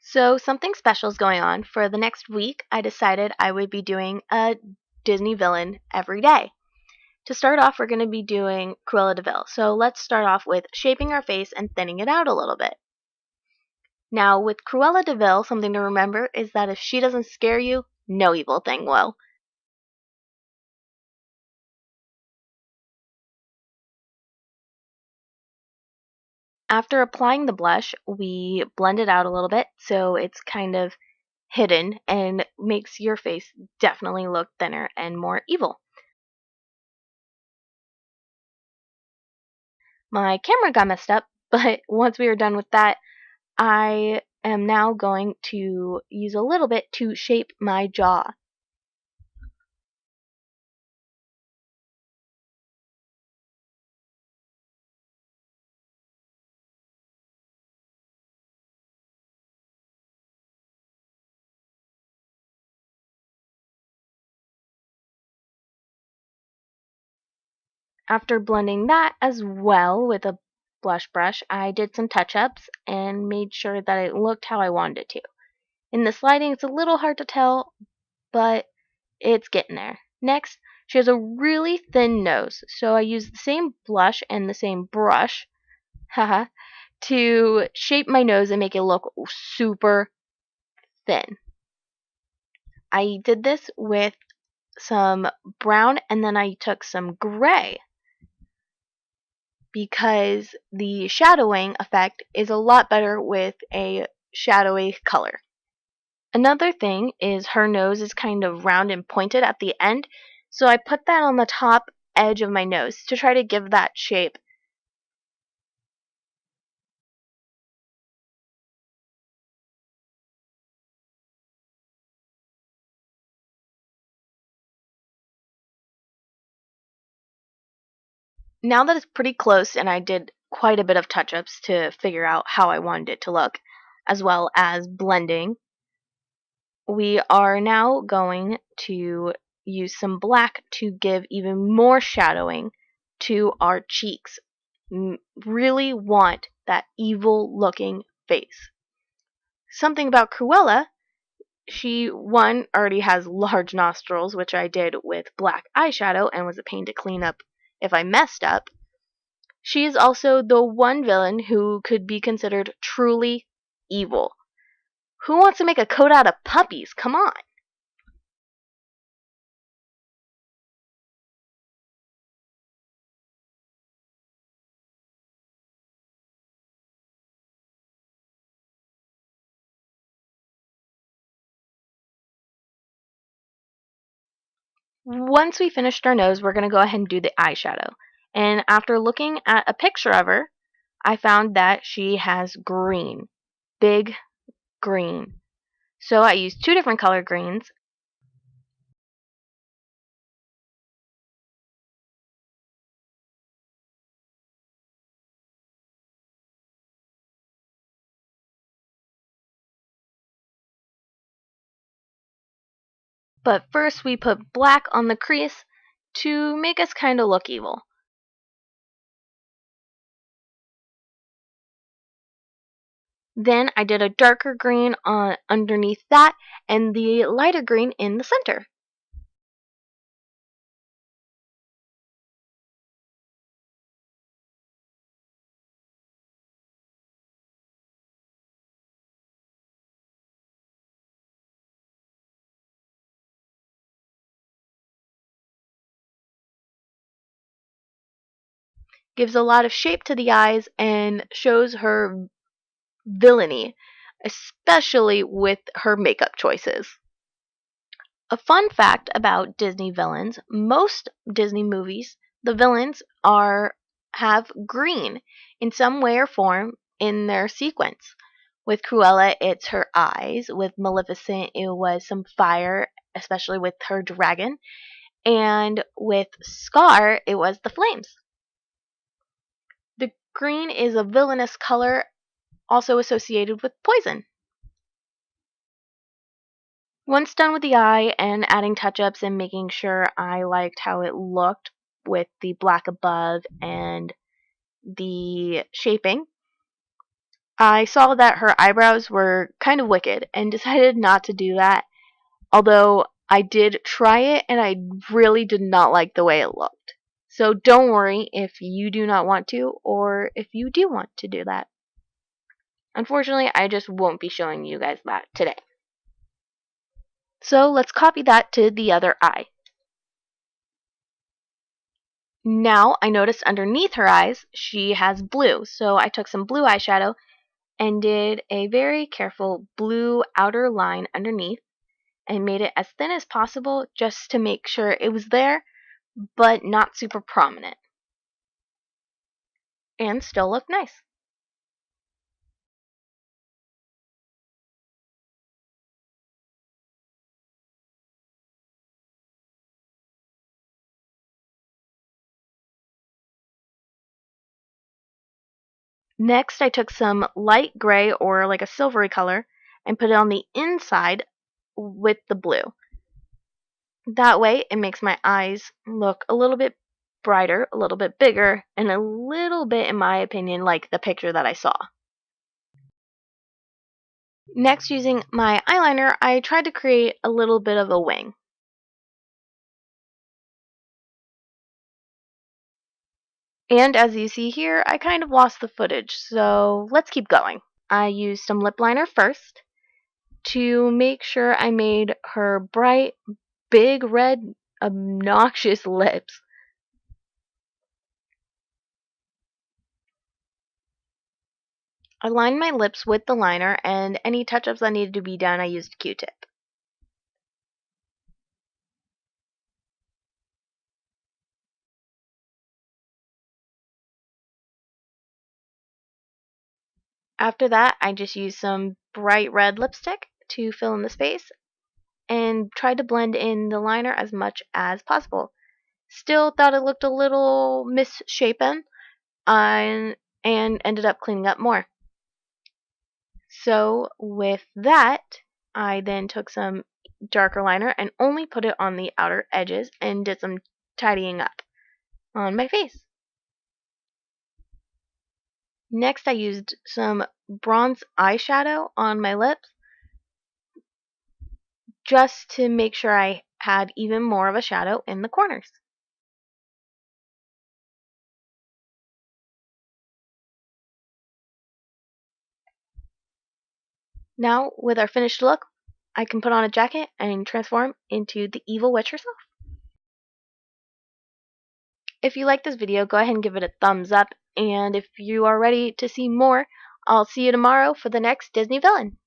So something special is going on. For the next week, I decided I would be doing a Disney villain every day. To start off, we're going to be doing Cruella de Vil. So let's start off with shaping our face and thinning it out a little bit. Now, with Cruella de Vil, something to remember is that if she doesn't scare you, no evil thing will. After applying the blush, we blend it out a little bit so it's kind of hidden and makes your face definitely look thinner and more evil. My camera got messed up, but once we are done with that, I am now going to use a little bit to shape my jaw. After blending that as well with a blush brush, I did some touch-ups and made sure that it looked how I wanted it to. In this lighting, it's a little hard to tell, but it's getting there. Next, she has a really thin nose, so I used the same blush and the same brush, haha, to shape my nose and make it look super thin. I did this with some brown and then I took some gray because the shadowing effect is a lot better with a shadowy color. Another thing is her nose is kind of round and pointed at the end, so I put that on the top edge of my nose to try to give that shape. Now that it's pretty close and I did quite a bit of touch-ups to figure out how I wanted it to look, as well as blending, we are now going to use some black to give even more shadowing to our cheeks. Really want that evil looking face. Something about Cruella, she already has large nostrils, which I did with black eyeshadow and was a pain to clean up if I messed up. She is also the one villain who could be considered truly evil. Who wants to make a coat out of puppies? Come on. Once we finished our nose, we're going to go ahead and do the eyeshadow. And after looking at a picture of her, I found that she has green. Big green. So I used two different color greens. But first we put black on the crease to make us kind of look evil. Then I did a darker green on underneath that and the lighter green in the center. Gives a lot of shape to the eyes and shows her villainy, especially with her makeup choices. A fun fact about Disney villains, most Disney movies, the villains have green in some way or form in their sequence. With Cruella, it's her eyes. With Maleficent, it was some fire, especially with her dragon. And with Scar, it was the flames. The green is a villainous color also associated with poison. Once done with the eye and adding touch-ups and making sure I liked how it looked with the black above and the shaping, I saw that her eyebrows were kind of wicked and decided not to do that, although I did try it and I really did not like the way it looked. So don't worry if you do not want to or if you do want to do that. Unfortunately, I just won't be showing you guys that today. So let's copy that to the other eye. Now I noticed underneath her eyes she has blue, so I took some blue eyeshadow and did a very careful blue outer line underneath and made it as thin as possible just to make sure it was there but not super prominent and still looked nice. Next I took some light gray or like a silvery color and put it on the inside with the blue. That way it makes my eyes look a little bit brighter, a little bit bigger, and a little bit, in my opinion, like the picture that I saw. Next, using my eyeliner, I tried to create a little bit of a wing. And as you see here, I kind of lost the footage, so let's keep going. I used some lip liner first to make sure I made her bright, big, red, obnoxious lips. I lined my lips with the liner, and any touch-ups that needed to be done, I used a Q-tip. After that, I just used some bright red lipstick to fill in the space and tried to blend in the liner as much as possible. Still thought it looked a little misshapen and ended up cleaning up more. So with that, I then took some darker liner and only put it on the outer edges and did some tidying up on my face. Next, I used some bronze eyeshadow on my lips just to make sure I had even more of a shadow in the corners. Now, with our finished look, I can put on a jacket and transform into the evil witch herself. If you like this video, go ahead and give it a thumbs up, and if you are ready to see more, I'll see you tomorrow for the next Disney villain.